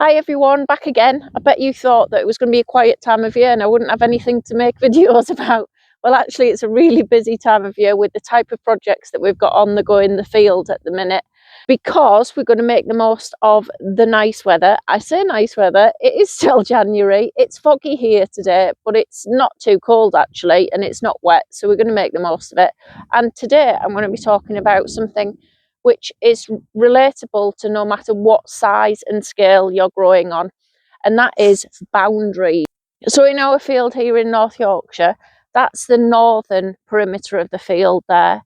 Hi everyone, back again. I bet you thought that it was going to be a quiet time of year and I wouldn't have anything to make videos about. Well, actually it's a really busy time of year with the type of projects that we've got on the go in the field at the minute, because we're going to make the most of the nice weather. I say nice weather, it is still January. It's foggy here today, but it's not too cold actually, and it's not wet, so we're going to make the most of it. And today I'm going to be talking about something which is relatable to no matter what size and scale you're growing on, and that is boundaries. So in our field here in North Yorkshire, that's the northern perimeter of the field there,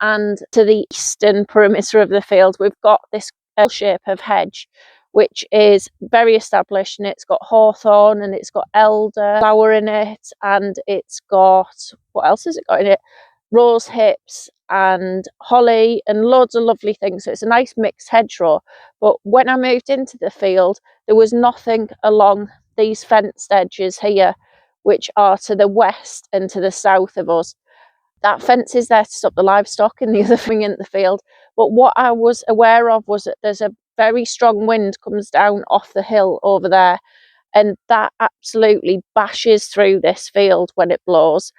and to the eastern perimeter of the field we've got this L shape of hedge which is very established, and it's got hawthorn and it's got elder flower in it, and it's got, what else has it got in it, rose hips and holly and loads of lovely things. So it's a nice mixed hedgerow. But when I moved into the field, there was nothing along these fenced edges here, which are to the west and to the south of us. That fence is there to stop the livestock and the other thing in the field. But what I was aware of was that there's a very strong wind comes down off the hill over there, and that absolutely bashes through this field when it blows.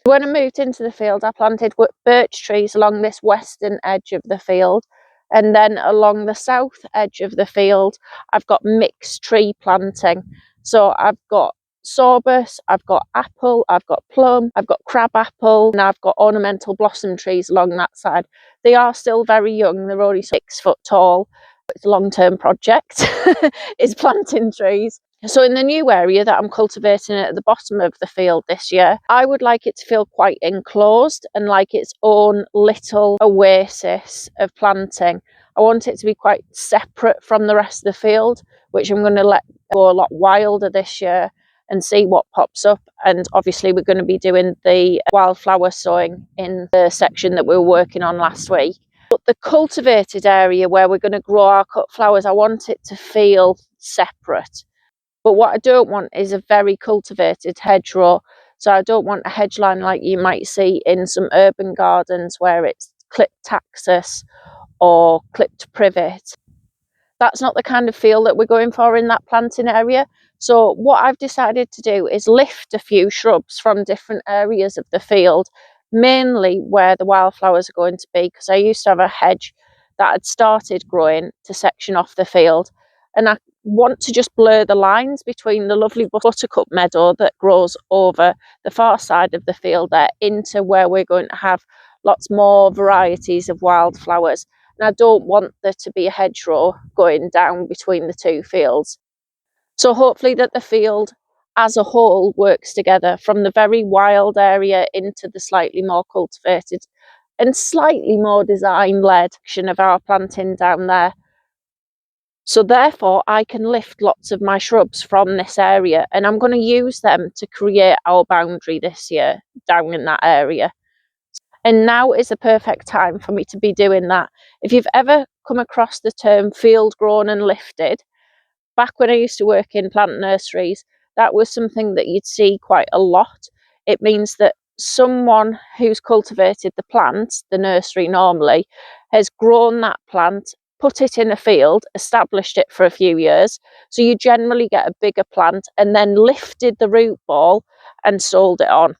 When I moved into the field, I planted birch trees along this western edge of the field, and then along the south edge of the field I've got mixed tree planting. So I've got sorbus, I've got apple, I've got plum, I've got crab apple, and I've got ornamental blossom trees along that side. They are still very young, they're only 6 foot tall. It's a long-term project is planting trees. So in the new area that I'm cultivating at the bottom of the field this year, I would like it to feel quite enclosed and like its own little oasis of planting. I want it to be quite separate from the rest of the field, which I'm going to let go a lot wilder this year and see what pops up. And obviously we're going to be doing the wildflower sowing in the section that we were working on last week. But the cultivated area where we're going to grow our cut flowers, I want it to feel separate. But what I don't want is a very cultivated hedgerow. So I don't want a hedge line like you might see in some urban gardens where it's clipped taxus or clipped privet. That's not the kind of feel that we're going for in that planting area. So what I've decided to do is lift a few shrubs from different areas of the field, mainly where the wildflowers are going to be, because I used to have a hedge that had started growing to section off the field, and I want to just blur the lines between the lovely buttercup meadow that grows over the far side of the field there into where we're going to have lots more varieties of wildflowers. And I don't want there to be a hedgerow going down between the two fields. So hopefully that the field as a whole works together, from the very wild area into the slightly more cultivated and slightly more design-led section of our planting down there. So therefore I can lift lots of my shrubs from this area, and I'm going to use them to create our boundary this year down in that area. And now is the perfect time for me to be doing that. If you've ever come across the term field grown and lifted, back when I used to work in plant nurseries, that was something that you'd see quite a lot. It means that someone who's cultivated the plant, the nursery normally, has grown that plant, put it in a field, established it for a few years. So you generally get a bigger plant and then lifted the root ball and sold it on.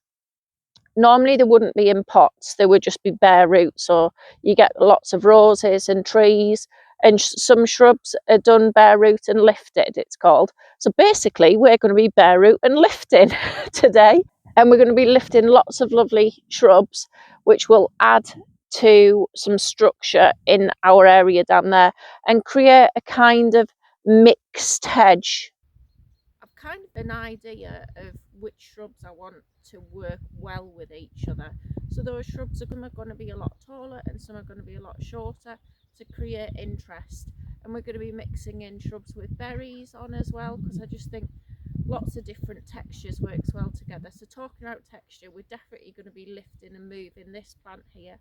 Normally they wouldn't be in pots, they would just be bare roots. So you get lots of roses and trees, and some shrubs are done bare root and lifted, it's called. So basically we're going to be bare root and lifting today, and we're going to be lifting lots of lovely shrubs which will add to some structure in our area down there and create a kind of mixed hedge. I've kind of an idea of which shrubs I want to work well with each other. So those shrubs are going to be a lot taller and some are going to be a lot shorter to create interest. And we're going to be mixing in shrubs with berries on as well, because I just think lots of different textures works well together. So talking about texture, we're definitely going to be lifting and moving this plant here.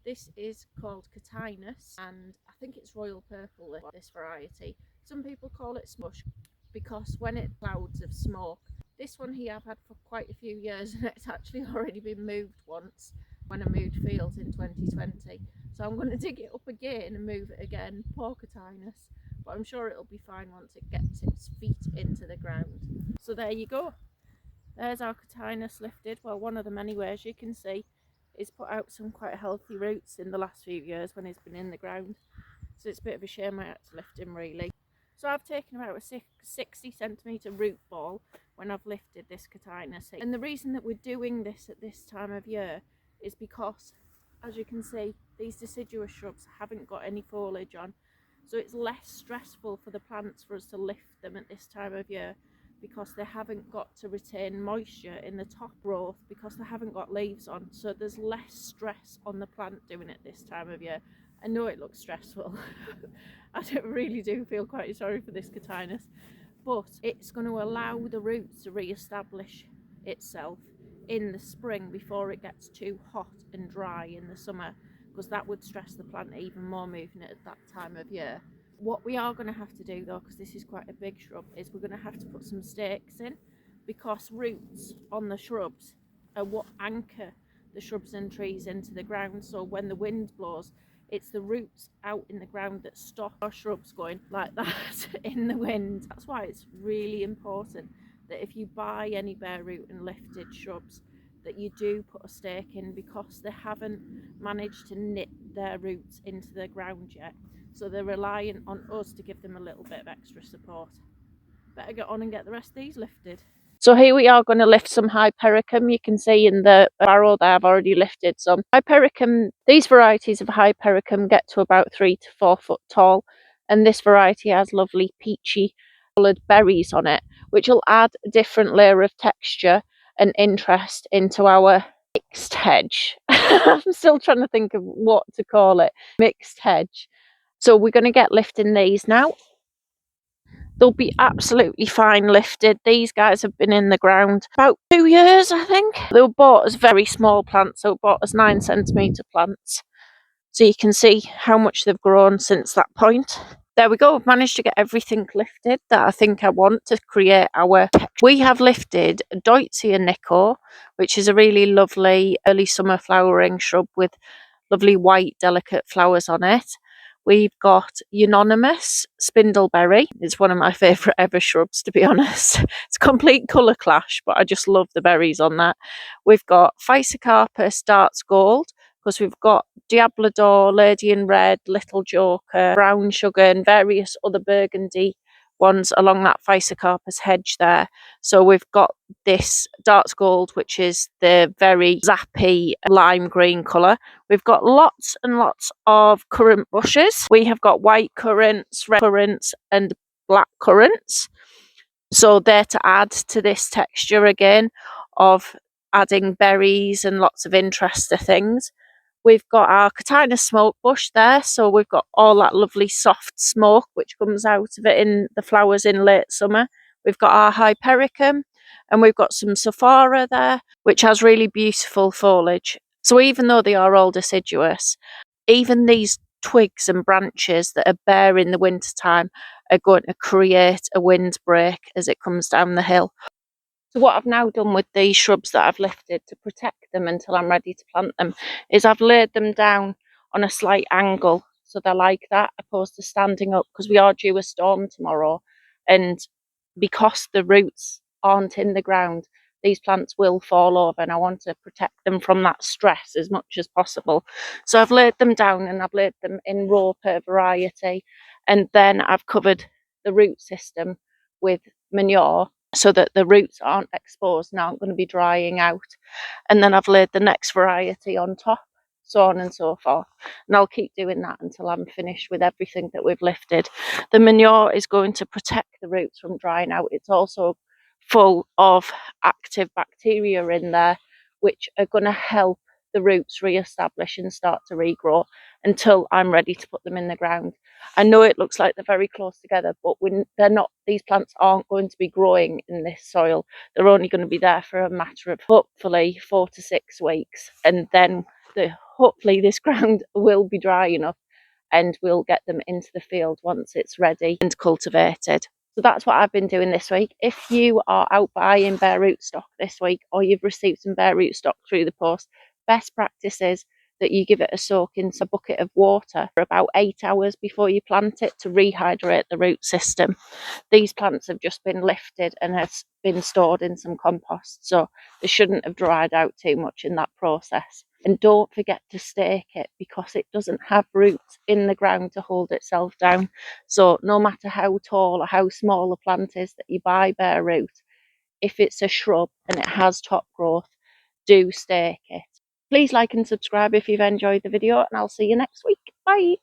This is called Catinus, and I think it's royal purple, this variety. Some people call it smush, because when it clouds of smoke. This one here I've had for quite a few years, and it's actually already been moved once when I moved fields in 2020. So I'm going to dig it up again and move it again, poor Catinus. but I'm sure it'll be fine once it gets its feet into the ground. So there you go. There's our cotinus lifted. Well, one of them anyway, as you can see. He's put out some quite healthy roots in the last few years when he's been in the ground. So it's a bit of a shame I had to lift him really. So I've taken about a 60 centimetre root ball when I've lifted this cotinus. And the reason that we're doing this at this time of year is because, as you can see, these deciduous shrubs haven't got any foliage on. So it's less stressful for the plants for us to lift them at this time of year, because they haven't got to retain moisture in the top growth because they haven't got leaves on. So there's less stress on the plant doing it this time of year. I know it looks stressful. I really do feel quite sorry for this cotinus, but it's going to allow the roots to re-establish itself in the spring before it gets too hot and dry in the summer, because that would stress the plant even more moving it at that time of year. What we are going to have to do though, because this is quite a big shrub, is we're going to have to put some stakes in, because roots on the shrubs are what anchor the shrubs and trees into the ground. So when the wind blows, it's the roots out in the ground that stop our shrubs going like that in the wind. That's why it's really important that if you buy any bare root and lifted shrubs, that you do put a stake in, because they haven't managed to knit their roots into the ground yet. So they're reliant on us to give them a little bit of extra support. Better get on and get the rest of these lifted. So here we are going to lift some Hypericum. You can see in the barrel there I've already lifted some. Hypericum, these varieties of Hypericum get to about 3 to 4 foot tall, and this variety has lovely peachy coloured berries on it, which will add a different layer of texture and interest into our mixed hedge. I'm still trying to think of what to call it. Mixed hedge. So we're going to get lifting these now. They'll be absolutely fine lifted. These guys have been in the ground about 2 years, I think. They were bought as very small plants, so bought as 9 centimetre plants. So you can see how much they've grown since that point. There we go, I've managed to get everything lifted that I think I want to create our texture. We have lifted Deutzia Nico, which is a really lovely early summer flowering shrub with lovely white delicate flowers on it. We've got Unanimous Spindleberry. It's one of my favourite ever shrubs, to be honest. It's a complete colour clash, but I just love the berries on that. We've got Physocarpus Darts Gold, because we've got Diablador, Lady in Red, Little Joker, Brown Sugar, and various other burgundy ones along that Physocarpus hedge there. So we've got this Darts Gold, which is the very zappy lime green colour. We've got lots and lots of currant bushes. We have got white currants, red currants, and black currants. So they're to add to this texture again of adding berries and lots of interest to things. We've got our cotinus smoke bush there, so we've got all that lovely soft smoke which comes out of it in the flowers in late summer. We've got our Hypericum, and we've got some Sophora there, which has really beautiful foliage. So even though they are all deciduous, even these twigs and branches that are bare in the wintertime are going to create a windbreak as it comes down the hill. So what I've now done with these shrubs that I've lifted to protect them until I'm ready to plant them is I've laid them down on a slight angle, so they're like that, opposed to standing up, because we are due a storm tomorrow, and because the roots aren't in the ground, these plants will fall over, and I want to protect them from that stress as much as possible. So I've laid them down, and I've laid them in row per variety, and then I've covered the root system with manure so that the roots aren't exposed and aren't going to be drying out. And then I've laid the next variety on top, so on and so forth. And I'll keep doing that until I'm finished with everything that we've lifted. The manure is going to protect the roots from drying out. It's also full of active bacteria in there, which are going to help the roots re-establish and start to regrow until I'm ready to put them in the ground. I know it looks like they're very close together, but they're not. These plants aren't going to be growing in this soil. They're only going to be there for a matter of hopefully 4 to 6 weeks, and then hopefully this ground will be dry enough and we'll get them into the field once it's ready and cultivated. So that's what I've been doing this week. If you are out buying bare root stock this week, or you've received some bare root stock through the post, best practice is that you give it a soak in a bucket of water for about 8 hours before you plant it to rehydrate the root system. These plants have just been lifted and have been stored in some compost, so they shouldn't have dried out too much in that process. And don't forget to stake it, because it doesn't have roots in the ground to hold itself down. So no matter how tall or how small a plant is that you buy bare root, if it's a shrub and it has top growth, do stake it. Please like and subscribe if you've enjoyed the video, and I'll see you next week. Bye.